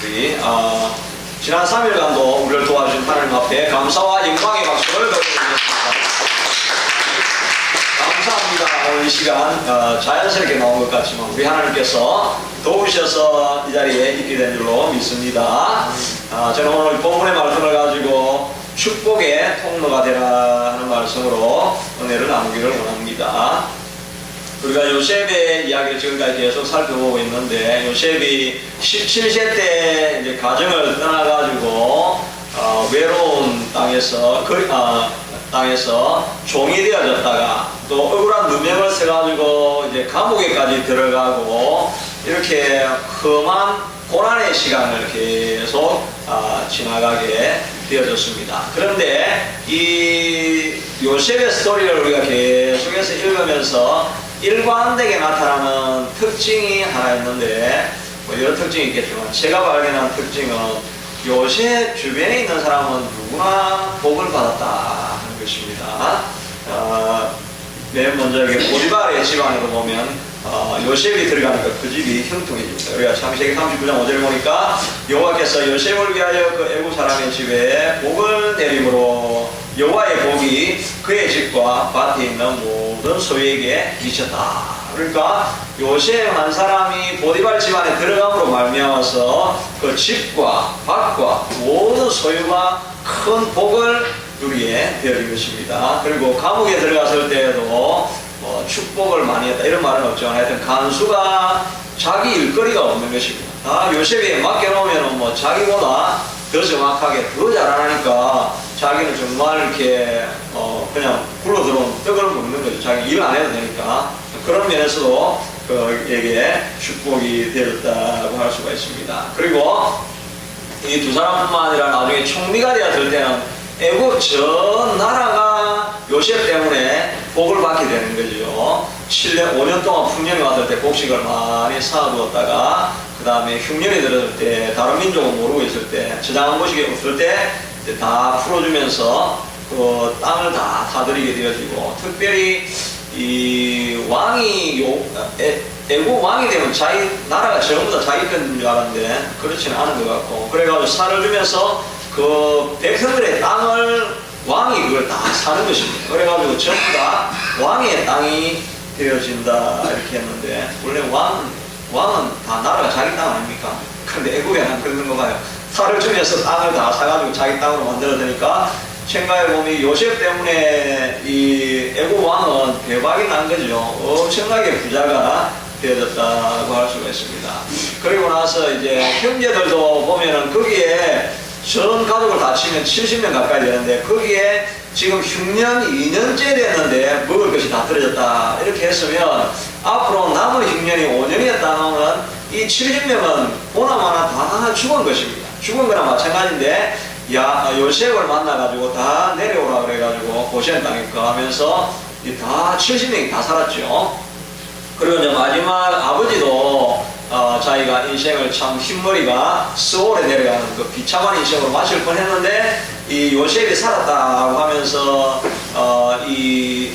우리 지난 3일간도 우리를 도와주신 하나님 앞에 감사와 영광의 박수를 드리겠습니다. 감사합니다. 오늘 이 시간 자연스럽게 나온 것 같지만 우리 하나님께서 도우셔서 이 자리에 있게 된 줄로 믿습니다. 저는 오늘 본문의 말씀을 가지고 축복의 통로가 되라 하는 말씀으로 은혜를 나누기를 원합니다. 우리가 요셉의 이야기를 지금까지 계속 살펴보고 있는데, 요셉이 17세 때 이제 가정을 떠나가지고 외로운 땅에서 종이 되어졌다가 또 억울한 누명을 써가지고 이제 감옥에까지 들어가고 이렇게 험한 고난의 시간을 계속 지나가게 되어졌습니다. 그런데 이 요셉의 스토리를 우리가 계속해서 읽으면서 일관되게 나타나는 특징이 하나 있는데, 뭐 여러 특징이 있겠지만 제가 발견한 특징은 요셉 주변에 있는 사람은 누구나 복을 받았다 하는 것입니다. 맨 먼저 보디발의 집안에도 보면 요셉이 들어가니까 그 집이 형통해집니다. 우리가 창세기 39장 5절에 보니까 여호와께서 요셉을 위하여 그 애굽 사람의 집에 복을 내림으로 여호와의 복이 그의 집과 밭에 있는 모든 소유에게 미쳤다. 그러니까 요셉 한 사람이 보디발 집안에 들어감으로 말미암아서 그 집과 밭과 모든 소유가 큰 복을 누리게 되어진 것입니다. 그리고 감옥에 들어갔을 때에도 축복을 많이 했다 이런 말은 없지만 하여튼 간수가 자기 일거리가 없는 것입니다. 다 요셉이 맡겨놓으면 자기보다 더 정확하게 더 잘하니까 자기는 정말 이렇게 그냥 굴러 들어온 떡을 먹는 거죠. 자기 일 안 해도 되니까. 그런 면에서도 그에게 축복이 되었다고 할 수가 있습니다. 그리고 이 두 사람뿐만 아니라 나중에 총리가 되었을 때는 애굽 전 나라가 요셉 때문에 복을 받게 되는 거죠. 5년 동안 풍년이 왔을 때 곡식을 많이 쌓아두었다가 그 다음에 흉년이 들었을 때 다른 민족은 모르고 있을 때 저장한 곳이 없을 때 다 풀어주면서 그 땅을 다 타들이게 되어지고, 특별히 이 왕이 애국 왕이 되면 자기 나라가 전부 다 자기 편인 줄 알았는데 그렇지는 않은 것 같고, 그래가지고 산을 주면서 그 백성들의 땅을 왕이 그걸 다 사는 것입니다. 그래가지고 전부 다 왕의 땅이 되어진다 이렇게 했는데, 원래 왕은 다 나라가 자기 땅 아닙니까? 그런데 애국에는 그러는 거 봐요. 살을 주면서 땅을 다 사가지고 자기 땅으로 만들어드니까 생각해보면 요셉 때문에 이 애국 왕은 대박이 난 거죠. 엄청나게 부자가 되어졌다고 할 수가 있습니다. 그리고 나서 이제 형제들도 보면은 거기에 전 가족을 다 치면 70명 가까이 되는데 거기에 지금 흉년 2년째 됐는데 먹을 것이 다 떨어졌다 이렇게 했으면 앞으로 남은 흉년이 5년이었다면 이 70명은 보나마나 다 죽은 것입니다. 죽은 거나 마찬가지인데 요셉을 만나가지고 다 내려오라 그래가지고 고시안 땅에 거하면서 다 70명이 다 살았죠. 그리고 이제 마지막 아버지도 자기가 인생을 참 흰머리가 스올에 내려가는 그 비참한 인생으로 마실 뻔했는데 이 요셉이 살았다고 하면서 이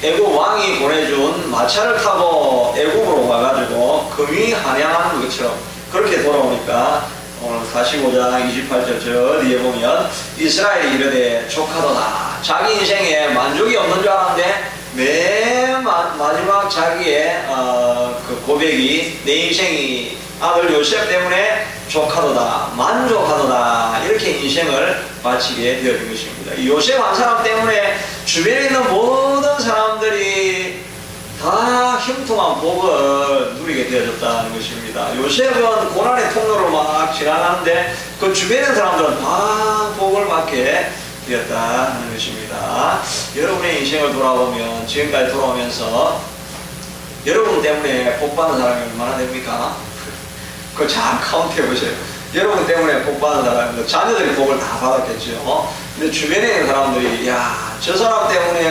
애굽 왕이 보내준 마차를 타고 애굽으로 와가지고 금이 한양하는 것처럼 그렇게 돌아오니까 오늘 45장 28절 저 뒤에 보면 이스라엘이 이르되 조카도다. 자기 인생에 만족이 없는 줄 알았는데 맨 마지막 자기의 그 고백이 내 인생이 아들 요셉 때문에 조카도다, 만족하도다 이렇게 인생을 마치게 되어진 것입니다. 이 요셉 한 사람 때문에 주변에 있는 모든 사람들이 다 형통한 복을 누리게 되어졌다는 것입니다. 요셉은 고난의 통로를 막 지나가는데 그 주변에 있는 사람들은 다 복을 받게 되었다는 것입니다. 여러분의 인생을 돌아보면 지금까지 돌아오면서 여러분 때문에 복 받는 사람이 얼마나 됩니까? 그거 잘 카운트 해보세요. 여러분 때문에 복 받는 사람은 자녀들이 복을 다 받았겠죠. 근데 주변에 있는 사람들이 저 사람 때문에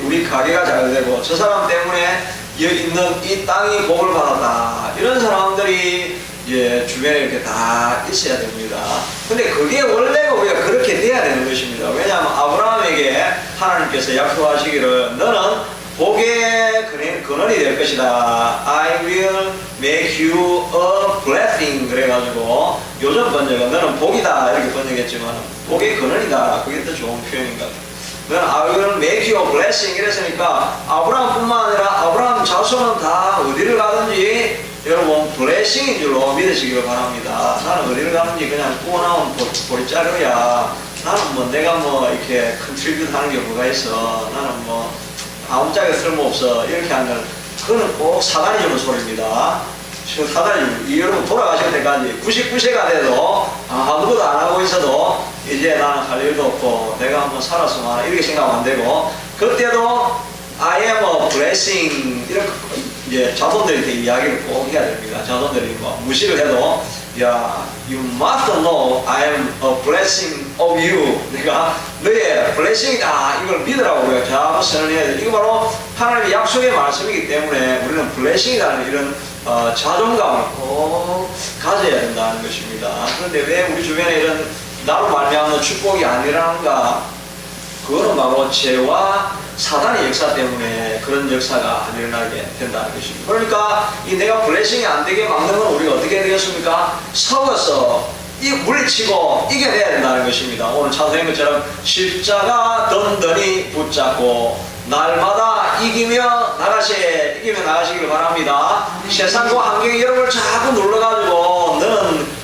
우리 가게가 잘 되고 저 사람 때문에 여기 있는 이 땅이 복을 받았다 이런 사람들이 주변에 이렇게 다 있어야 됩니다. 근데 그게 원래가 우리가 그렇게 돼야 되는 것입니다. 왜냐하면 아브라함에게 하나님께서 약속하시기를 너는 복의 근원이 될 것이다. I will make you a blessing. 그래가지고 요즘 번역은 너는 복이다 이렇게 번역했지만 복의 근원이다. 그게 더 좋은 표현인 것 같아요. 너는 I will make you a blessing 이랬으니까 아브라함뿐만 아니라 아브라함 자손은 다 어디를 가든지 여러분 블레싱인 줄로 믿으시길 바랍니다. 나는 어디를 가든지 그냥 구워나온 보리자루야. 나는 뭐 내가 뭐 이렇게 컨트리뷰트 하는 게 뭐가 있어. 나는 뭐 아무짝에 쓸모없어. 이렇게 하면 그거는 꼭 사단이 주는 소리입니다. 지금 사단이 여러분 돌아가실 때까지 99세가 돼도 아무것도 안 하고 있어도 이제 나는 할 일도 없고 내가 한번 살았으면 이렇게 생각하면 안 되고 그때도 I am a blessing 이렇게 이제 자손들한테 이야기를 꼭 해야 됩니다. 자손들이 뭐 무시를 해도 야, you must know I am a blessing of you. 내가 너의 blessing이다. 이걸 믿으라고 우리가 자꾸 선언해야 돼. 이거 바로 하나님의 약속의 말씀이기 때문에 우리는 blessing이라는 이런 자존감을 꼭 가져야 된다는 것입니다. 그런데 왜 우리 주변에 이런 나로 말미암는 축복이 안 일어나는가? 그거는 바로 죄와 사단의 역사 때문에 그런 역사가 안 일어나게 된다는 것입니다. 그러니까 이 내가 블레싱이 안 되게 막는 건 우리가 어떻게 해야 되겠습니까? 싸워서 물리치고 이겨내야 된다는 것입니다. 오늘 찬송인 것처럼 십자가 든든히 붙잡고 날마다 이기며 나가시길 바랍니다. 세상과 환경이 여러분을 자꾸 눌러가지고 너는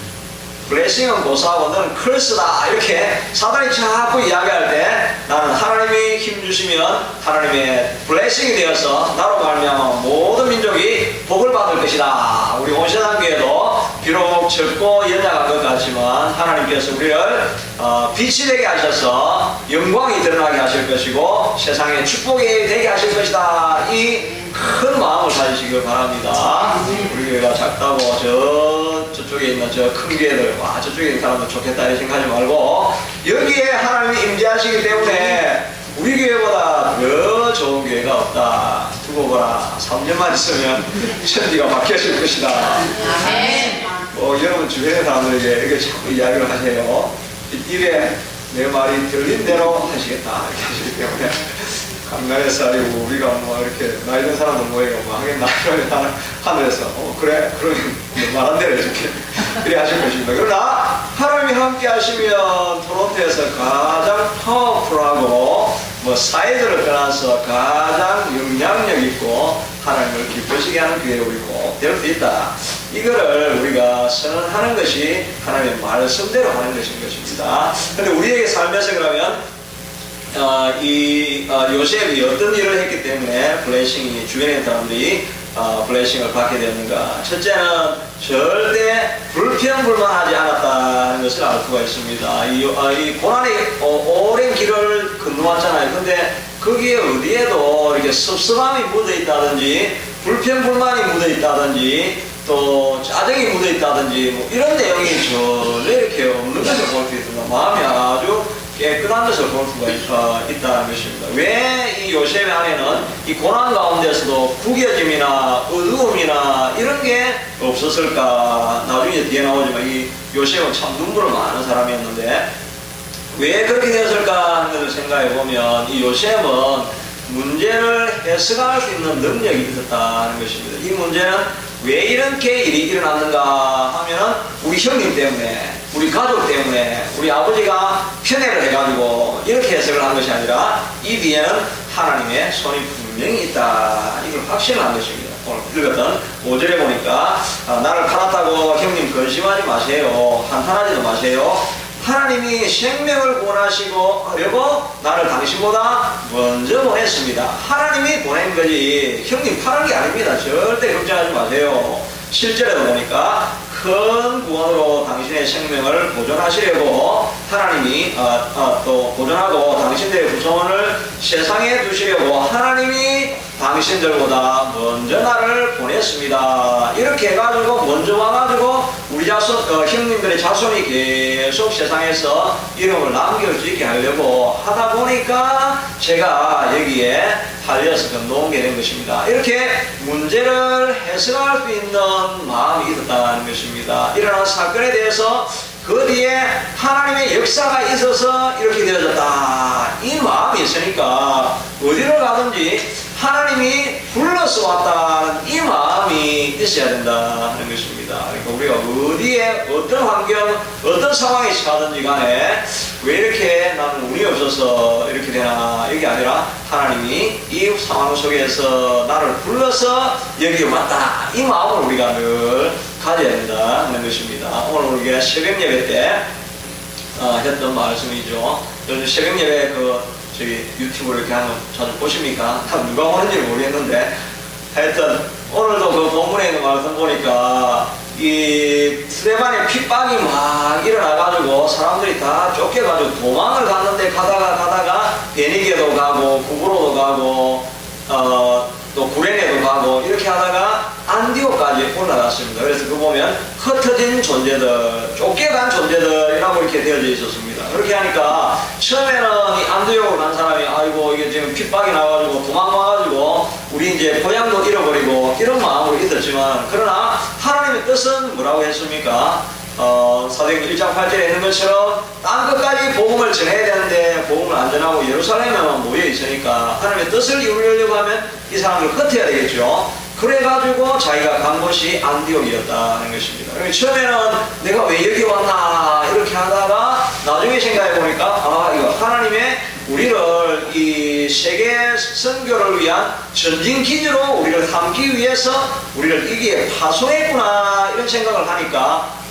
블레싱은 고사하고 너는 curse다 이렇게 사단이 자꾸 이야기할 때 나는 하나님이 힘주시면 하나님의 블레싱이 되어서 나로 말미암아 모든 민족이 복을 받을 것이다. 우리 온 세상 교회도 비록 적고 연약한 것 같지만 하나님께서 우리를 빛이 되게 하셔서 영광이 드러나게 하실 것이고 세상에 축복이 되게 하실 것이다. 이 큰 마음을 가지시길 바랍니다. 우리 교회가 작다고 저쪽에 있는 저 큰 교회들 와 저쪽에 있는 사람들 좋겠다 이렇게 생각하지 말고 여기에 하나님이 임재하시기 때문에 우리 교회보다 더 좋은 교회가 없다. 두고 보라. 3년만 있으면 천지가 바뀌어질 것이다. 여러분 주변의 사람들에게 이렇게 자꾸 이야기를 하세요. 입에 내 말이 들린 대로 하시겠다 이렇게 하시기 때문에 강남에서 아니고 우리가 뭐 이렇게 나이 든 사람들 모이고 뭐 하긴 나이를 하늘에서 그래 그러면 말한 대로 해줄게 그래 하실 것입니다. 그러나 하나님이 함께 하시면 토론토에서 가장 파워풀하고 뭐 사이즈를 떠나서 가장 영향력 있고 하나님을 기쁘시게 하는 교회를 우리 꼭 될 수 있다. 이거를 우리가 선언하는 것이 하나님의 말씀대로 하는 것인 것입니다. 그런데 우리에게 살면서 그러면 요셉이 어떤 일을 했기 때문에 블레싱이 주변에 있는 사람들이 블레싱을 받게 되었는가? 첫째는 절대 불평불만하지 않았다는 것을 알 수가 있습니다. 이 고난의 오랜 길을 건너왔잖아요. 근데 거기에 어디에도 이렇게 섭섭함이 묻어 있다든지 불평불만이 묻어 있다든지 또 짜증이 묻어 있다든지 뭐 이런 내용이 전혀 이렇게 없는 것을 볼 수 있습니다. 마음이 아주 깨끗한 것을 볼 수가 있다는 것입니다. 왜 이 요셉의 안에는 이 고난 가운데서도 구겨짐이나 어두움이나 이런 게 없었을까? 나중에 뒤에 나오지만 이 요셉은 참 눈물을 많은 사람이었는데 왜 그렇게 되었을까 하는 것을 생각해 보면 이 요셉은 문제를 해석할 수 있는 능력이 있었다는 것입니다. 이 문제는 왜 이렇게 일이 일어났는가 하면은 우리 형님 때문에 우리 가족 때문에 우리 아버지가 편애를 해가지고 이렇게 해석을 한 것이 아니라 이 뒤에는 하나님의 손이 분명히 있다. 이걸 확신한 것입니다. 오늘 읽었던 5절에 보니까 나를 팔았다고 형님 근심하지 마세요. 한탄하지도 마세요. 하나님이 생명을 구원하시고 하려고 나를 당신보다 먼저 보냈습니다. 하나님이 보낸 거지 형님 팔은 게 아닙니다. 절대 걱정하지 마세요. 7절에도 보니까 큰 구원으로 당신의 생명을 보존하시려고 하나님이 또 보존하고 당신들의 구성원을 세상에 두시려고 하나님이 당신들보다 먼저 나를 보냈습니다. 이렇게 해가지고 먼저 와가지고 우리 자손 형님들의 자손이 계속 세상에서 이름을 남길 수 있게 하려고 하다 보니까 제가 여기에 달려서 건너오게 된 것입니다. 이렇게 문제를 해석할 수 있는 마음이 있었다는 것입니다. 일어난 사건에 대해서 그 뒤에 하나님의 역사가 있어서 이렇게 되어졌다. 이 마음이 있으니까 어디를 가든지 하나님이 불러서 왔다는 이 마음이 있어야 된다 하는 것입니다. 그러니까 우리가 어디에 어떤 환경 어떤 상황에 처하든지 간에 왜 이렇게 나는 운이 없어서 이렇게 되나, 이게 아니라 하나님이 이 상황 속에서 나를 불러서 여기 왔다, 이 마음을 우리가 늘 가져야 된다 하는 것입니다. 오늘 우리가 새벽 예배 때 했던 말씀이죠. 요즘 새벽 예배 저기 유튜브를 이렇게 하면 자주 보십니까? 누가 오는지 모르겠는데, 하여튼 오늘도 그 본문에 있는 말씀 보니까 이 스데반의 핍박이 막 일어나가지고 사람들이 다 쫓겨가지고 도망을 갔는데, 가다가 베니게도 가고 구브로도 가고 또 구레네도 가고 이렇게 하다가 안디오까지 올라갔습니다. 그래서 그 보면 흩어진 존재들, 쫓겨간 존재들이라고 이렇게 되어져 있었습니다. 그렇게 하니까 처음에는 이 안디오로 간 사람이 아이고 이게 지금 핍박이 나가지고 도망가가지고 우리 이제 고향도 잃어버리고 이런 마음으로 있었지만, 그러나 하나님의 뜻은 뭐라고 했습니까? 사도행전 1장 8절에 있는 것처럼 땅끝까지 복음을 전해야 되는데 복음을 안 전하고 예루살렘에만 모여 있으니까 하나님의 뜻을 이루려고 하면 이 사람을 흩어야 되겠죠. 그래가지고 자기가 간 곳이 안디옥이었다 하는 것입니다. 처음에는 내가 왜 여기 왔나 이렇게 하다가 나중에 생각해 보니까 이거 하나님의 우리를 이 세계 선교를 위한 전진 기지로 우리를 삼기 위해서 우리를 여기에 파송했구나, 이런 생각을 하니까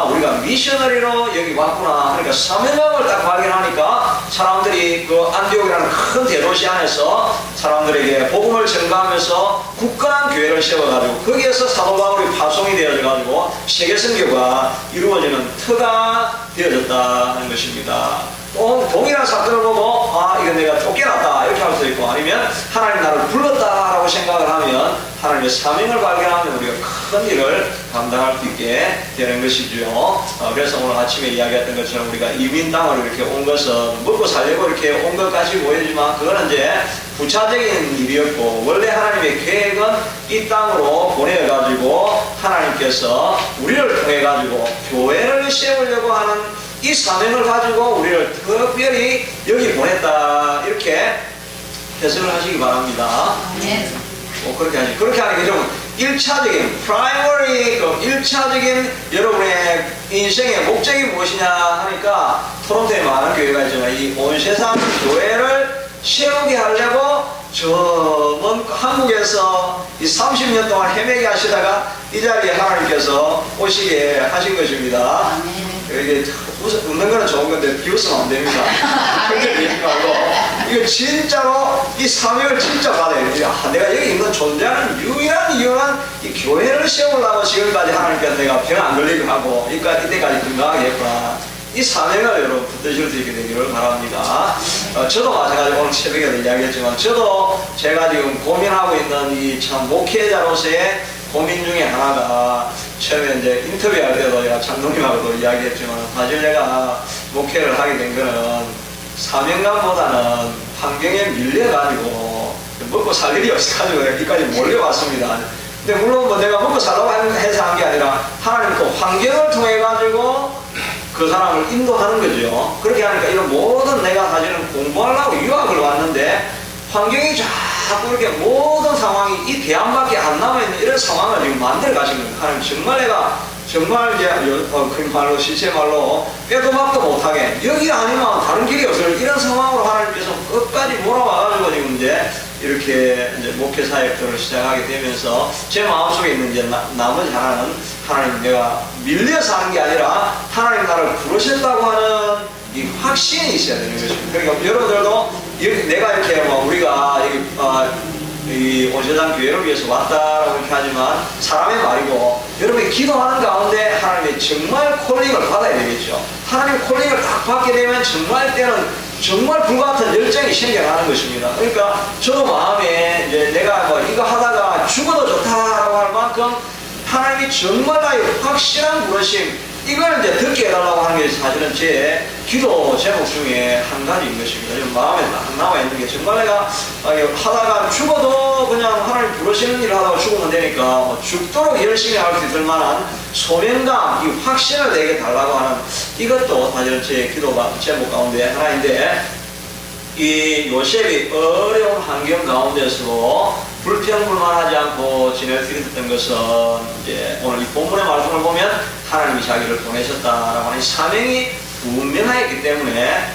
우리가 미셔너리로 여기 왔구나. 그러니까 사명감을 딱 발견하니까 사람들이 그 안디옥이라는 큰 대도시 안에서 사람들에게 복음을 전가하면서 굳건한 교회를 세워가지고 거기에서 사도 바울이 파송이 되어져가지고 세계 선교가 이루어지는 터가 되어졌다 하는 것입니다. 또 동일한 사건을 보고 이거 내가 쫓겨났다 이렇게 할 수 있고, 아니면 하나님 나를 불렀다라고 생각을 하면 하나님의 사명을 발견하면 우리가 큰 일을 감당할 수 있게 되는 것이죠. 그래서 오늘 아침에 이야기했던 것처럼 우리가 이민 땅을 이렇게 온 것은 먹고 살려고 이렇게 온 것까지 보이지만 그거는 이제 부차적인 일이었고, 원래 하나님의 계획은 이 땅으로 보내가지고 하나님께서 우리를 통해가지고 교회를 세우려고 하는 이 사명을 가지고 우리를 특별히 여기 보냈다, 이렇게 해석을 하시기 바랍니다. 그렇게 하는 게 좀 1차적인, primary, 1차적인 여러분의 인생의 목적이 무엇이냐 하니까 토론토에 많은 교회가 있지만 이 온 세상 교회를 세우게 하려고 저 먼 한국에서 이 30년 동안 헤매게 하시다가 이 자리에 하나님께서 오시게 하신 것입니다. 이게 웃는 거는 좋은 건데 비웃으면 안 됩니다. 그렇게 되지 말고 이거 진짜로 이 사명을 진짜 받아야 돼요. 내가 여기 있는 존재하는 유일한 이유는 이 교회를 세우려고 지금까지 하나님께서 내가 병 안 걸리게 하고 이때까지 건강하게 했구나. 이 사명을 여러분 붙드실 수 있게 되기를 바랍니다. 저도 마찬가지로 오늘 새벽에도 이야기했지만 저도 제가 지금 고민하고 있는 이 참 목회자로서의 고민 중에 하나가, 처음에 이제 인터뷰할 때도 제가 장로님하고도 이야기했지만 사실 내가 목회를 하게 된 거는 사명감보다는 환경에 밀려가지고 먹고 살 일이 없어가지고 여기까지 몰려왔습니다. 근데 물론 뭐 내가 먹고 살라고 해서 한 게 아니라 하나님 그 환경을 통해가지고 그 사람을 인도하는 거죠. 그렇게 하니까 이런 모든, 내가 사실은 공부하려고 유학을 왔는데 환경이 자꾸 이렇게 모든 상황이 이 대안밖에 안 남아있는 이런 상황을 지금 만들어 가신 거예요. 하나님 정말 내가 정말 이제 그 말로 실제 말로 빼도 박도 못하게 여기 아니면 다른 길이 없을 이런 상황으로 하나님께서 끝까지 몰아와가지고 지금 이제 이렇게 이제 목회 사역들을 시작하게 되면서 제 마음속에 있는 이제 나머지 하나는 하나님 내가 밀려서 하는 게 아니라 하나님 나를 부르셨다고 하는 이 확신이 있어야 되는 것입니다. 그러니까 여러분들도 내가 이렇게 우리가 이 온세상 교회를 위해서 왔다라고 이렇게 하지만 사람의 말이고, 여러분이 기도하는 가운데 하나님의 정말 콜링을 받아야 되겠죠. 하나님 콜링을 딱 받게 되면 정말 때는 정말 불같은 열정이 생겨나는 것입니다. 그러니까 저도 마음에 이제 내가 이거 하다가 죽어도 좋다라고 할 만큼 하나님이 정말 나의 확실한 부르심, 이걸 이제 듣게 해달라고 하는 게 사실은 제 기도 제목 중에 한 가지인 것입니다. 지금 마음에 딱 남아있는 게 정말 내가 하다가 죽어도 그냥 하나님 부르시는 일을 하다가 죽으면 되니까 죽도록 열심히 할 수 있을 만한 소명감, 이 확신을 내게 달라고 하는 이것도 사실은 제 기도 제목 가운데 하나인데, 이 요셉이 어려운 환경 가운데서도 불평불만하지 않고 지낼 수 있었던 것은 이제 오늘 이 본문의 말씀을 보면 하나님이 자기를 보내셨다라고 하는 사명이 분명하였기 때문에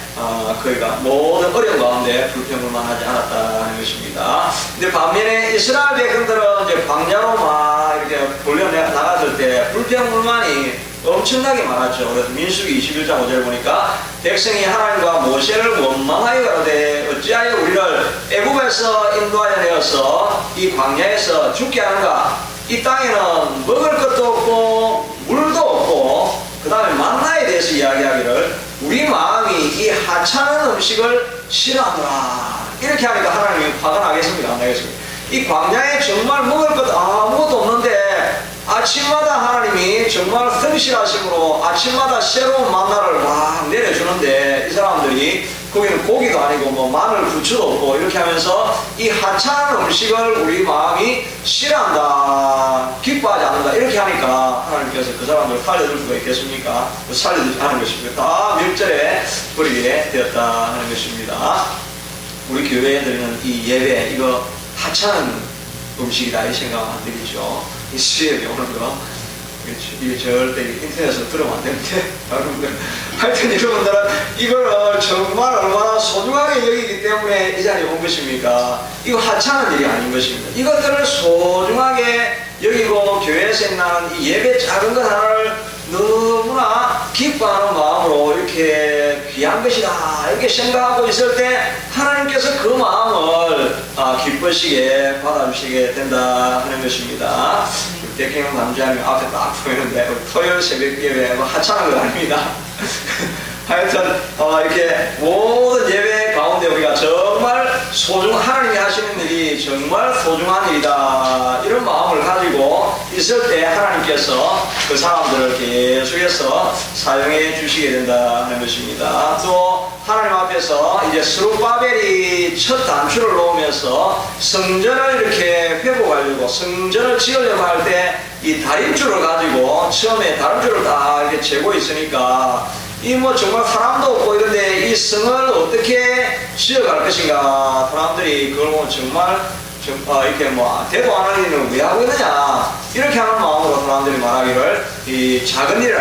그가 모든 어려운 가운데 불평불만하지 않았다는 것입니다. 근데 반면에 이스라엘 백성들은 이제 광야로 막 이렇게 돌려 나갔을 때 불평불만이 엄청나게 많았죠. 그래서 민수기 21장 5절 보니까 백성이 하나님과 모세를 원망하여 가로되 어찌하여 우리를 애굽에서 인도하여 내어서 이 광야에서 죽게 하는가. 이 땅에는 먹을 것도 없고 물도 없고 그 다음에 만나에 대해서 이야기하기를 우리 마음이 이 하찮은 음식을 싫어하노라. 이렇게 하니까 하나님이 화가 나겠습니까? 안 나겠습니까? 이 광야에 정말 먹을 것 아무것도 없는데 아침마다 하나님이 정말 성실하심으로 아침마다 새로운 만나를 막 내려주는데 이 사람들이 거기는 고기도 아니고 뭐 마늘 부추도 없고 이렇게 하면서 이 하찮은 음식을 우리 마음이 싫어한다, 기뻐하지 않는다 이렇게 하니까 하나님께서 그 사람들을 살려줄 수가 있겠습니까? 살려주지 않은 것입니다. 다 멸절에 버리게 되었다 하는 것입니다. 우리 교회에 드리는 이 예배 이거 하찮은 음식이다 이 생각 안 들이죠. 이 수요일에 오는 거 이게 절대 인터넷에서 들으면 안 되는데 여러분들 하여튼 여러분들은 이거를 정말 얼마나 소중하게 여기기 때문에 이 자리에 온 것입니까? 이거 하찮은 일이 아닌 것입니다. 이것들을 소중하게 여기고 교회에서 행하는 이 예배 작은 것 하나를 너무나 기뻐하는 마음으로 이렇게 귀한 것이다 이렇게 생각하고 있을 때 하나님께서 그 마음을 기쁘시게 받아주시게 된다 하는 것입니다. 대경영 남자님 앞에 딱 보이는데 토요일 새벽 예배 하찮은 거 아닙니다. 하여튼 이렇게 모든 예배 가운데 우리가 정말 하나님이 하시는 일이 정말 소중한 일이다 이런 마음을 가지고 있을 때 하나님께서 그 사람들을 계속해서 사용해 주시게 된다 하는 것입니다. 또 하나님 앞에서 이제 스룹바벨이 첫 단추를 놓으면서 성전을 이렇게 회복하려고 성전을 지으려고 할 때 이 다림줄을 가지고 처음에 다림줄을 다 이렇게 재고 있으니까 이 뭐 정말 사람도 없고 이런데 이 성을 어떻게 지어갈 것인가. 사람들이 그걸 보면 정말 이렇게 뭐 대도 안 하는 일을 왜 하고 있느냐 이렇게 하는 마음으로 사람들이 말하기를 이 작은 일이라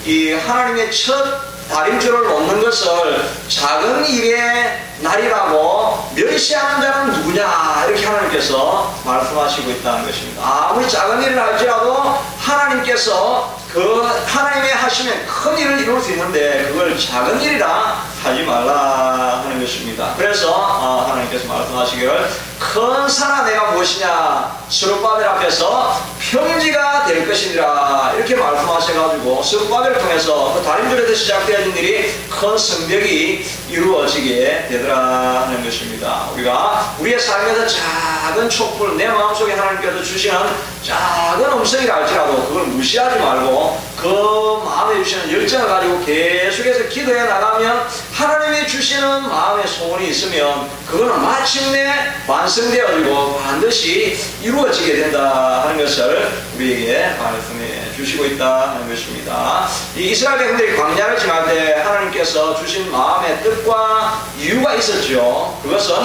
이 하나님의 첫 다림줄을 놓는 것을 작은 일의 날이라고 멸시하는 자는 누구냐 이렇게 하나님께서 말씀하시고 있다는 것입니다. 아무리 작은 일을 할지라도 하나님께서 그 하나님의 하시면 큰 일을 이룰 수 있는데 그걸 작은 일이라 하지 말라 하는 것입니다. 그래서 하나님께서 말씀하시기를 큰 산아 내가 무엇이냐 스룹바벨 앞에서 평지가 될 것이니라 이렇게 말씀하셔가지고 스룹바벨을 통해서 그 다림줄에서 시작되어진 일이 큰 성벽이 이루어지게 되더라 하는 것입니다. 우리가 우리의 삶에서 작은 촛불 내 마음속에 하나님께서 주시는 작은 음성이라 할지라도 그걸 무시하지 말고 그 마음에 주시는 열정을 가지고 계속해서 기도해 나가면 하나님이 주시는 마음의 소원이 있으면 그거는 마침내 완성되어지고 반드시 이루어지게 된다 하는 것을 우리에게 말씀해 주시고 있다 하는 것입니다. 이 이스라엘 백성들이 광야를 지날 때 하나님께서 주신 마음의 뜻과 이유가 있었죠. 그것은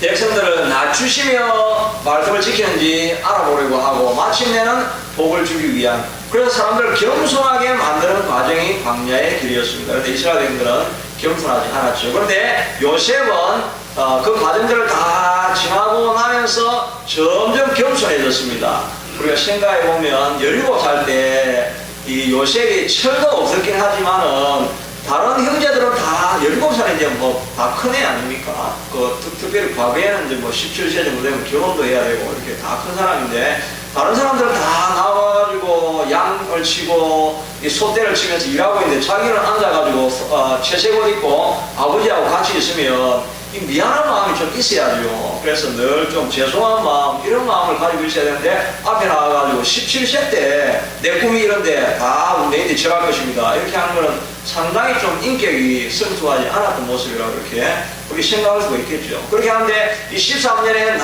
백성들을 낮추시며 말씀을 지키는지 알아보려고 하고 마침내는 복을 주기 위한 그래서 사람들을 겸손하게 만드는 과정이 광야의 길이었습니다. 그런데 이스라엘 백성들은 겸손하지 않았죠. 그런데 요셉은 그 과정들을 다 지나고 나면서 점점 겸손해졌습니다. 우리가 생각해보면 17살 때 이 요셉이 철도 없었긴 하지만은 다른 형제들은 다 17살에 이제 뭐 다 큰 애 아닙니까? 특별히 과거에는 이제 뭐 17세 정도 되면 결혼도 해야 되고 이렇게 다 큰 사람인데 다른 사람들은 다 나와가지고 양을 치고 이 소떼를 치면서 일하고 있는데 자기는 앉아가지고 채색옷 입고 아버지하고 같이 있으면 이 미안한 마음이 좀 있어야죠. 그래서 늘 좀 죄송한 마음 이런 마음을 가지고 있어야 되는데 앞에 나와가지고 17세 때 내 꿈이 이런데 다 내일이 절할 것입니다 이렇게 하는 거는 상당히 좀 인격이 성숙하지 않았던 모습이라고 이렇게 우리 생각할 수가 있겠죠. 그렇게 하는데 이 13년에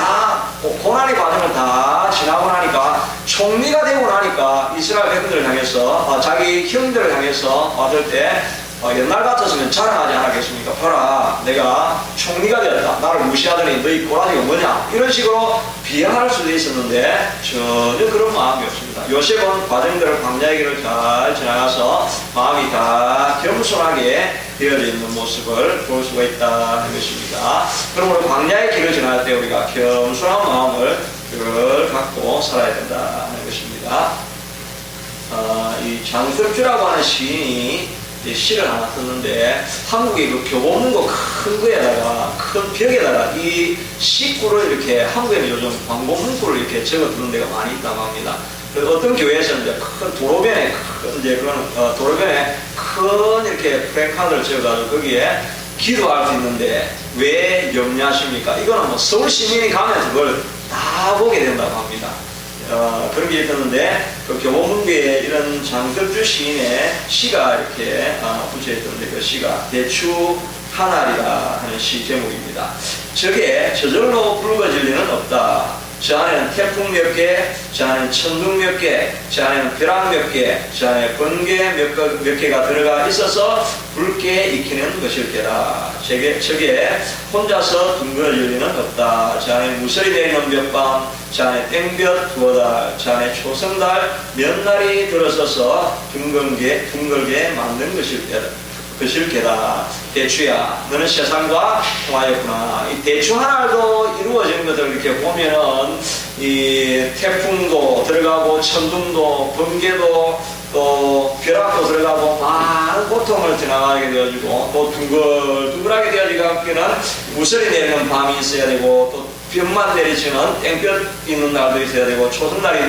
고난의 과정을 다 지나고 나니까 총리가 되고 나니까 이스라엘 백성들을 향해서 자기 형들을 향해서 왔을 때 옛날 같았으면 자랑하지 않았겠습니까? 봐라, 내가 총리가 되었다. 나를 무시하더니 너희 꼬라지가 뭐냐? 이런 식으로 비하할 수도 있었는데 전혀 그런 마음이 없습니다. 요셉은 과정들을 광야의 길을 잘 지나가서 마음이 다 겸손하게 되어져 있는 모습을 볼 수가 있다는 것입니다. 그러므로 광야의 길을 지날 때 우리가 겸손한 마음을 늘 갖고 살아야 된다는 것입니다. 이 장석주라고 하는 시인이 시를 하나 썼는데 한국의 그 교보문고 큰 거에다가 큰 벽에다가 이 시구를 이렇게 한국에는 요즘 광고 문구를 이렇게 적어두는 데가 많이 있다고 합니다. 그래서 어떤 교회에서 이제 큰 도로변에 도로변에 큰 이렇게 프랭카드를 적어가지고 거기에 기도할 수 있는데 왜 염려하십니까? 이거는 뭐 서울 시민이 가면 그걸 다 보게 된다고 합니다. 그런 게 있었는데 그 교보문고에 이런 장석주 시인의 시가 이렇게 붙여 있던데 그 시가 대추 하나리라 하는 시 제목입니다. 저게 저절로 붉어질 리는 없다. 저 안에는 태풍 몇 개, 저 안에는 천둥 몇 개, 저 안에는 벼락 몇 개, 저 안에 번개 몇 개가 들어가 있어서 붉게 익히는 것일 게라. 저게 혼자서 둥그러질 리는 없다. 저 안에 무설이 되는 몇 밤, 저 안에 땡볕 두어 달, 저 안에 초성달 몇 날이 들어서서 둥글게 만든 것일 게다. 대추야, 너는 세상과 통하였구나. 이 대추 하나도 이루어지는 것을 이렇게 보면은 이 태풍도 들어가고 천둥도 번개도 또 벼락도 들어가고 많은 고통을 지나가게 되어지고 또 둥글둥글하게 되어지기는 무설이 내리는 밤이 있어야 되고 또 볕만 내리치는 땡볕 있는 날도 있어야 되고 초승달이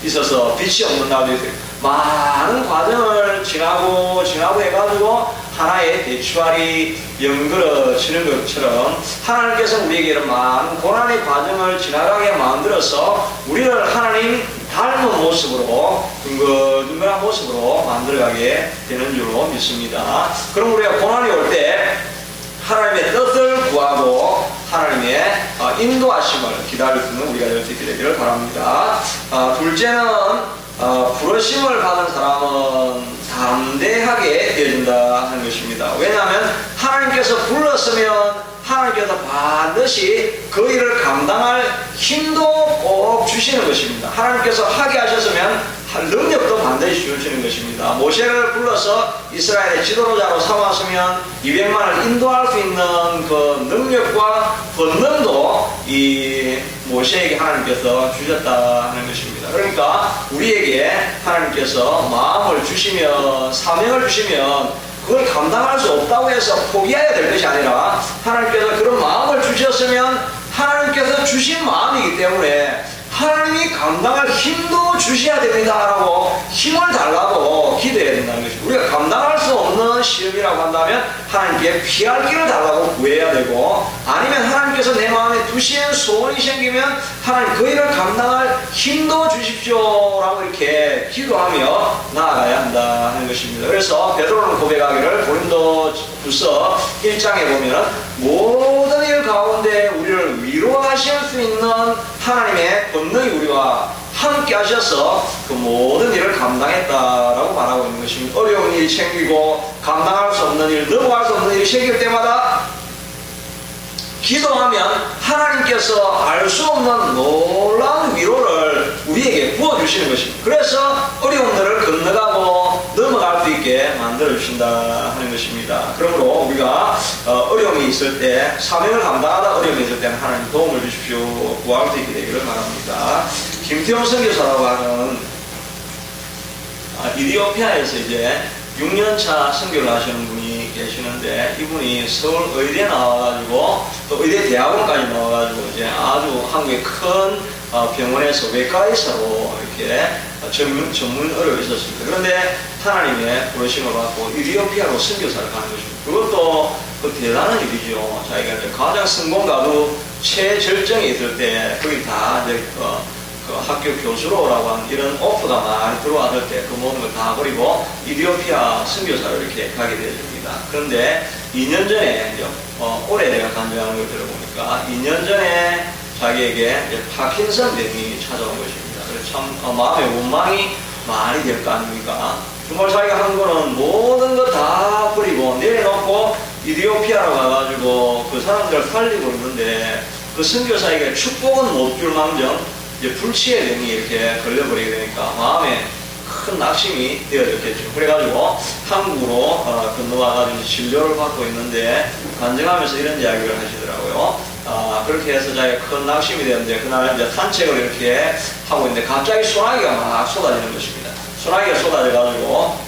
있어서 빛이 없는 날도 있어야 되고 많은 과정을 지나고 해가지고 하나의 대추알이 연그러지는 것처럼 하나님께서 우리에게 이런 많은 고난의 과정을 지나가게 만들어서 우리를 하나님 닮은 모습으로 둥글둥글한 모습으로 만들어가게 되는 줄로 믿습니다. 그럼 우리가 고난이 올 때 하나님의 뜻을 구하고 하나님의 인도하심을 기다리는 우리가 될 수 있게 되기를 바랍니다. 둘째는 부르심을 받은 사람은 담대하게 되어진다 하는 것입니다. 왜냐하면 하나님께서 불렀으면 하나님께서 반드시 그 일을 감당할 힘도 꼭 주시는 것입니다. 하나님께서 하게 하셨으면 능력도 반드시 주시는 것입니다. 모세를 불러서 이스라엘의 지도자로 삼았으면 200만을 인도할 수 있는 그 능력과 권능도 이 모세에게 하나님께서 주셨다 하는 것입니다. 그러니까 우리에게 하나님께서 마음을 주시면 사명을 주시면 그걸 감당할 수 없다고 해서 포기해야 될 것이 아니라 하나님께서 그런 마음을 주셨으면 하나님께서 주신 마음이기 때문에 하나님이 감당할 힘도 주셔야 됩니다라고 힘을 달라고 기도해야 된다는 것입니다. 우리가 감당할 수 없는 시험이라고 한다면 하나님께 피할 길을 달라고 구해야 되고 아니면 하나님께서 내 마음에 두신 소원이 생기면 하나님 그 일을 감당할 힘도 주십시오라고 이렇게 기도하며 나아가야 한다 하는 것입니다. 그래서 베드로는 고백하기를 고린도후서 1장에 보면 모든 일 가운데 우리를 위로하실 수 있는 하나님의 권능이 우리와 함께 하셔서 그 모든 일을 감당했다라고 말하고 있는 것입니다. 어려운 일이 생기고 감당할 수 없는 일, 넘어갈 수 없는 일이 생길 때마다 기도하면 하나님께서 알 수 없는 놀라운 위로를 우리에게 부어주시는 것입니다. 그래서 어려움들을 건너가고 넘어갈 수 있게 만들어주신다 하는 것입니다. 그러므로 우리가 어려움이 있을 때 사명을 감당하다 어려움이 있을 때는 하나님 도움을 주십시오 구할 수 있게 되기를 바랍니다. 김태용 선교사라고 하는 이디오피아에서 이제 6년차 선교를 하시는 분이 계시는데 이분이 서울 의대 나와가지고 또 의대 대학원까지 나와가지고 이제 아주 한국의 큰 병원에서 외과 의사로 이렇게 전문의로 있었습니다. 그런데 하나님의 부르심을 받고 이디오피아로 선교사를 가는 것입니다. 그것도 그 대단한 일이죠. 자기가 이제 가장 성공가도 최절정에 있을 때 거기 다 이제 그 학교 교수로라고 하는 이런 오프가 많이 들어왔을 때 그 모든 걸 다 버리고 이디오피아 선교사로 이렇게 가게 되어집니다. 그런데 2년 전에 이제 올해 내가 간증하는 걸 들어보니까 2년 전에 자기에게 이제 파킨슨 병이 찾아온 것입니다. 그래서 참 마음의 원망이 많이 될 거 아닙니까? 정말 자기가 한 거는 모든 거 다 에티오피아로 가가지고 그 사람들을 살리고 있는데 그 선교사에게 축복은 못 줄 망정 이제 불치의 병이 이렇게 걸려버리게 되니까 마음에 큰 낙심이 되어졌겠죠. 그래가지고 한국으로 건너와가지고 진료를 받고 있는데 간증하면서 이런 이야기를 하시더라고요. 그렇게 해서 자기가 큰 낙심이 되었는데 그날 이제 산책을 이렇게 하고 있는데 갑자기 소나기가 막 쏟아지는 것입니다. 소나기가 쏟아져가지고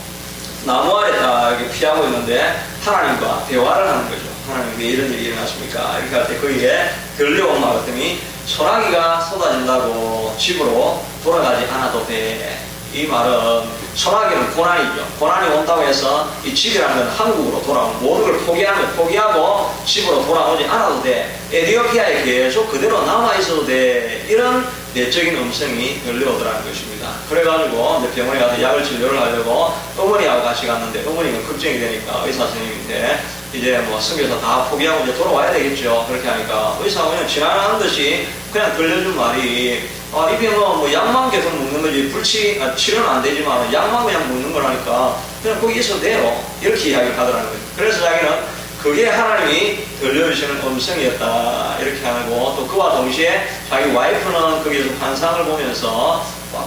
나무 아래 딱 이렇게 피하고 있는데 하나님과 대화를 하는 거죠. 하나님 왜 이런 일이 일어났습니까? 이렇게 할 때 거기에 들려온 말 같더니 소나기가 쏟아진다고 집으로 돌아가지 않아도 돼. 이 말은 소나기는 고난이죠. 고난이 온다고 해서 이 집이라는 건 한국으로 돌아오는 모든 걸 포기하고 집으로 돌아오지 않아도 돼. 에티오피아에 계속 그대로 남아있어도 돼. 이런 내적인 음성이 들려오더라는 것입니다. 그래가지고 이제 병원에 가서 약을 진료를 하려고 어머니하고 같이 갔는데 어머니는 걱정이 되니까 의사 선생님인데 이제 뭐 선교사 다 포기하고 이제 돌아와야 되겠죠. 그렇게 하니까 의사가 그냥 지나가는 듯이 그냥 들려준 말이 이 병은 뭐 약만 계속 먹는 거지 치료는 안 되지만 약만 그냥 먹는 거라니까 그냥 거기 있어도 돼요. 이렇게 이야기를 하더라는 거죠. 그래서 자기는 그게 하나님이 들려주시는 음성이었다 이렇게 하고 또 그와 동시에 자기 와이프는 거기에서 환상을 보면서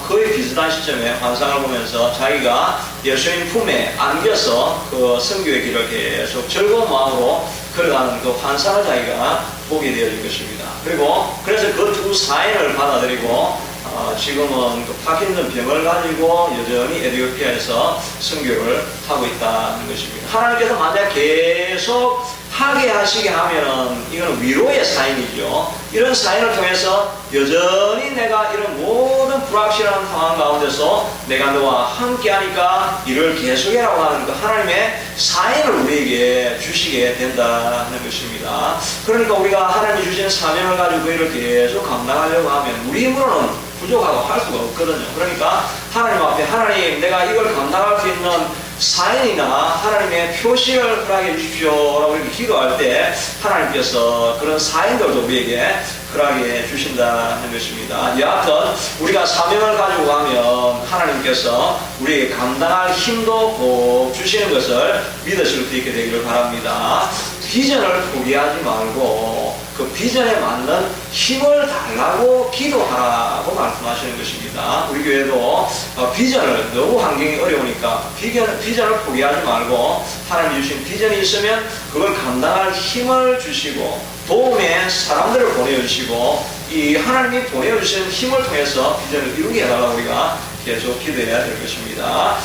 거의 비슷한 시점에 환상을 보면서 자기가 예수님 품에 안겨서 그 선교의 길을 계속 즐거운 마음으로 걸어가는 그 환상을 자기가 보게 되어진 것입니다. 그리고 그래서 그 두 사인을 받아들이고 지금은 그 파킨슨 병을 가지고 여전히 에티오피아에서 선교를 하고 있다는 것입니다. 하나님께서 만약 계속 하게 하시게 하면은 이거는 위로의 사인이죠. 이런 사인을 통해서 여전히 내가 이런 모든 불확실한 상황 가운데서 내가 너와 함께 하니까 이를 계속해라고 하는 그 하나님의 사인을 우리에게 주시게 된다는 것입니다. 그러니까 우리가 하나님이 주신 사명을 가지고 그 일을 계속 감당하려고 하면 우리 힘으로는 부족하고 할 수가 없거든요. 그러니까 하나님 앞에 하나님 내가 이걸 감당할 수 있는 사인이나 하나님의 표시를 허락해 주십시오라고 이렇게 기도할 때 하나님께서 그런 사인들도 우리에게 허락해 주신다는 것입니다. 여하튼 우리가 사명을 가지고 가면 하나님께서 우리에게 감당할 힘도 꼭 주시는 것을 믿으실 수 있게 되기를 바랍니다. 비전을 포기하지 말고 그 비전에 맞는 힘을 달라고 기도하라고 말씀하시는 것입니다. 우리 교회도 비전을 너무 환경이 어려우니까 비전을 포기하지 말고 하나님 주신 비전이 있으면 그걸 감당할 힘을 주시고 도움의 사람들을 보내주시고 이 하나님이 보내주신 힘을 통해서 비전을 이루게 해달라고 우리가 계속 기도해야 될 것입니다.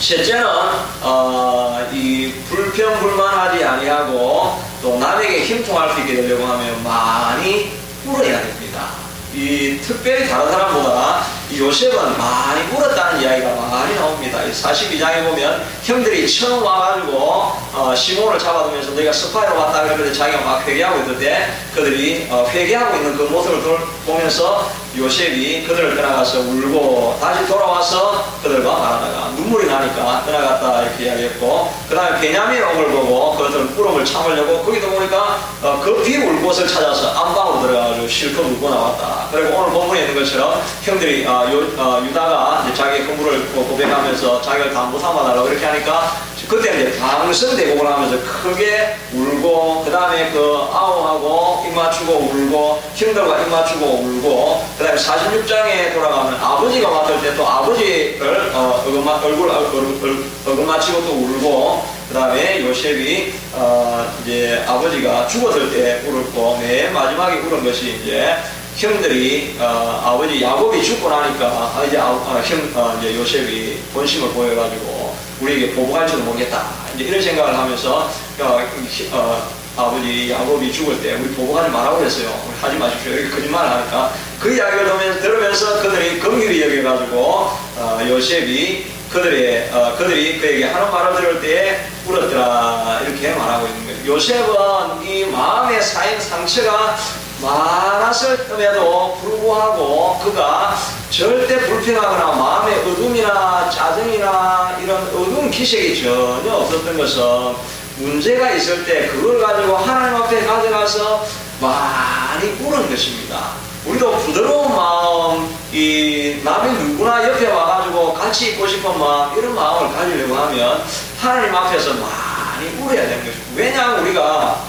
셋째는 이 불평불만하지 아니하고 또 남에게 힘통할 수 있게 되려고 하면 많이 울어야 됩니다. 이 특별히 다른 사람보다 이 요셉은 많이 울었다는 이야기가 많이 나옵니다. 이 42장에 보면 형들이 처음 와가지고 시몬을 잡아두면서 너희가 스파이로 왔다 그러는데 자기가 막 회개하고 있는데 그들이 회개하고 있는 그 모습을 보면서 요셉이 그들을 떠나가서 울고 다시 돌아와서 그들과 말하다가 눈물이 나니까 떠나갔다 이렇게 이야기했고 그 다음에 베냐민 온 걸 보고 그들 울음을 참으려고 거기도 보니까 급히 울 곳을 찾아서 안방으로 들어가가지고 실컷 울고 나왔다. 그리고 오늘 본문에 있는 것처럼 형들이 유다가 이제 자기 건물을 고백하면서 자기를 담보 삼아달라고 이렇게 하니까 그때 이제 방성대곡을 하면서 크게 울고 그 다음에 그 아우하고 입 맞추고 울고 형들과 입 맞추고 울고 그 다음에 46장에 돌아가면 아버지가 왔을 때 또 아버지를 얼굴 맞추고 또 울고 그 다음에 요셉이 이제 아버지가 죽었을 때 울었고 맨 마지막에 울은 것이 이제 형들이 아버지 야곱이 죽고 나니까 이제 요셉이 본심을 보여가지고 우리에게 보복할지도 모르겠다 이제 이런 생각을 하면서 아버지 야곱이 죽을 때 우리 보복하지 말라고 그랬어요. 하지 마십시오. 이렇게 거짓말을 하니까 그 이야기를 들으면서 그들이 긍휼히 여겨가지고 요셉이 그들이 그에게 하는 말을 들을 때에 울었더라 이렇게 말하고 있는 거예요. 요셉은 이 마음에 쌓인 상처가 많았음에도 불구하고 그가 절대 불평하거나 마음의 어둠이나 짜증이나 이런 어두운 기색이 전혀 없었던 것은 문제가 있을 때 그걸 가지고 하나님 앞에 가져가서 많이 우는 것입니다. 우리도 부드러운 마음, 이 남이 누구나 옆에 와가지고 같이 있고 싶은 마음 이런 마음을 가지려고 하면 하나님 앞에서 많이 많이 울어야 되는 것입니다. 왜냐하면 우리가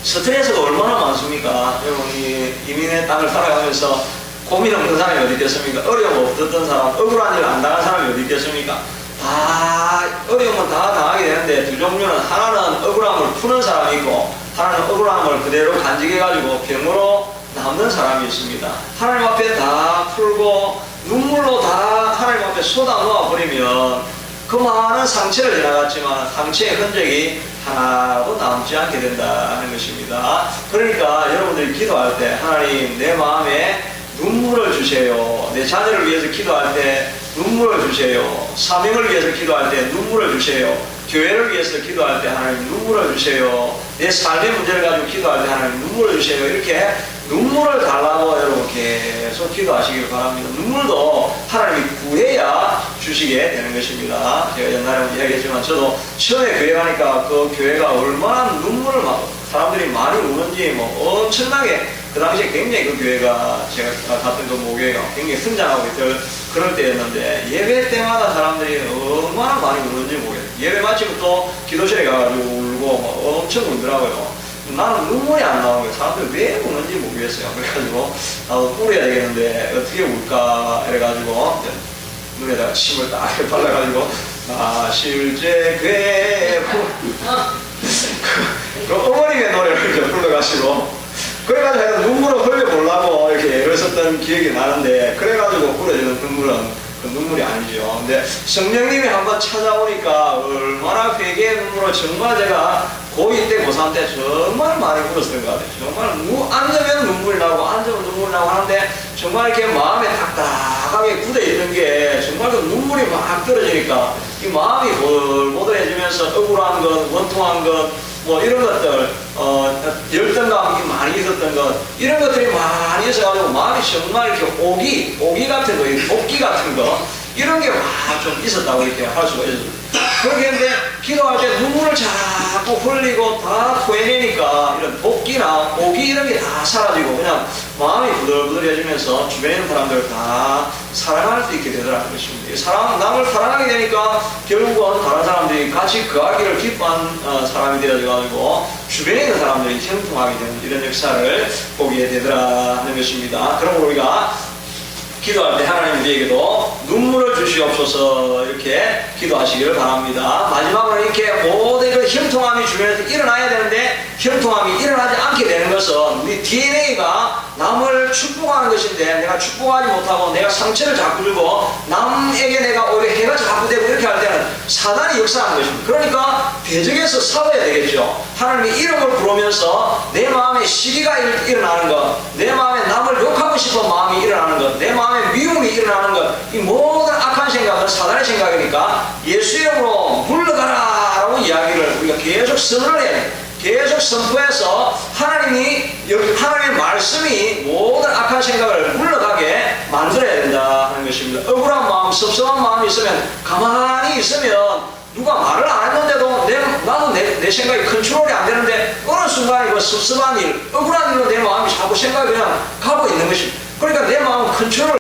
스트레스가 얼마나 많습니까? 여러분이 이민의 땅을 살아가면서 고민 없는 사람이 어디 있겠습니까? 어려움 없었던 사람, 억울한 일 안 당한 사람이 어디 있겠습니까? 다 어려움은 다 당하게 되는데 두 종류는 하나는 억울함을 푸는 사람이 있고 하나는 억울함을 그대로 간직해가지고 병으로 남는 사람이 있습니다. 하나님 앞에 다 풀고 눈물로 다 하나님 앞에 쏟아 놓아버리면 그 많은 상처를 지나갔지만 상처의 흔적이 하나도 남지 않게 된다는 것입니다. 그러니까 여러분들이 기도할 때 하나님 내 마음에 눈물을 주세요. 내 자녀를 위해서 기도할 때 눈물을 주세요. 사명을 위해서 기도할 때 눈물을 주세요. 교회를 위해서 기도할 때 하나님 눈물을 주세요. 내 삶의 문제를 가지고 기도할 때 하나님 눈물을 주세요. 이렇게 눈물을 달라고 여러분 계속 기도하시길 바랍니다. 눈물도 하나님이 구해야 주시게 되는 것입니다. 제가 옛날에 이야기했지만 저도 처음에 교회 가니까 그 교회가 얼마나 눈물을 막 사람들이 많이 우는지 뭐 엄청나게 그 당시에 굉장히 그 교회가 제가 갔던 그 모교회가 굉장히 성장하고 있던 그럴 때였는데 예배 때마다 사람들이 얼마나 많이 우는지 모르겠어요. 예배 마치고 또 기도실에 가가지고 울고 뭐 엄청 울더라고요. 나는 눈물이 안 나오는 거예요. 사람들이 왜 우는지 모르겠어요. 그래가지고 나도 울어야 되겠는데 어떻게 울까 이래가지고 눈에다가 침을 딱 발라가지고 실제 괴부 그 어머님의 노래를 불러가시고 그래가지고 눈물을 흘려보려고 이렇게 애를 썼던 기억이 나는데 그래가지고 뿌려지는 눈물은 그 눈물이 아니죠. 근데 성령님이 한번 찾아오니까 얼마나 회개의 눈물을 정말 제가 고2 때 고3 때 정말 많이 울었을 것 같아요. 정말 앉으면 눈물이 나고 앉으면 눈물이 나고 하는데 정말 이렇게 마음에 딱딱하게 굳어있던 게 정말 그 눈물이 막 떨어지니까 이 마음이 보들보들해지면서 억울한 것, 원통한 것 뭐 이런 것들, 열등감이 많이 있었던 것, 이런 것들이 많이 있어가지고 마음이 정말 이렇게 오기 같은 거, 복기 같은 거, 이런 게 막 좀 있었다고 이렇게 할 수가 있어요. 그렇게 했는데 기도할 때 눈물을 자꾸 흘리고 다 토해내니까 이런 복기나 오기 이런 게 다 사라지고 그냥 마음이 부들부들해지면서 주변에 있는 사람들을 다 사랑할 수 있게 되더라는 것입니다. 남을 사랑하게 되니까 결국은 다른 사람들이 같이 그 아기를 기뻐한 사람이 되어가지고 주변에 있는 사람들이 형통하게 되는 이런 역사를 보게 되더라는 것입니다. 그러므로 우리가 기도할 때 하나님 우리에게도 눈물을 주시옵소서 이렇게 기도하시기를 바랍니다. 마지막으로 이렇게 모든 그 형통함이 주변에서 일어나야 되는데 형통함이 일어나지 않게 되는 것은 우리 DNA가 남을 축복하는 것인데 내가 축복하지 못하고 내가 상처를 자꾸 주고 남에게 내가 오히려 해가 자꾸 되고 이렇게 할 때는 사단이 역사하는 것입니다. 그러니까 대적에서 싸워야 되겠죠. 하나님이 이런 걸 부르면서 내 마음에 시기가 일어나는 것, 내 마음에 남을 욕하고 싶은 마음이 일어나는 것, 내 마음에 미움이 일어나는 것, 이 모든 악한 생각은 사단의 생각이니까 예수 이름으로 물러가라 라고 이야기를 우리가 계속 선언을 해야 돼요. 계속 선포해서 하나님의 말씀이 모든 악한 생각을 물러가게 만들어야 된다 하는 것입니다. 억울한 마음, 섭섭한 마음이 있으면 가만히 있으면 누가 말을 안 했는데도 나도 내 생각이 컨트롤이 안 되는데 어느 순간에 그 섭섭한 일, 억울한 일로 내 마음이 자꾸 생각이 그냥 가고 있는 것입니다. 그러니까 내 마음은 컨트롤을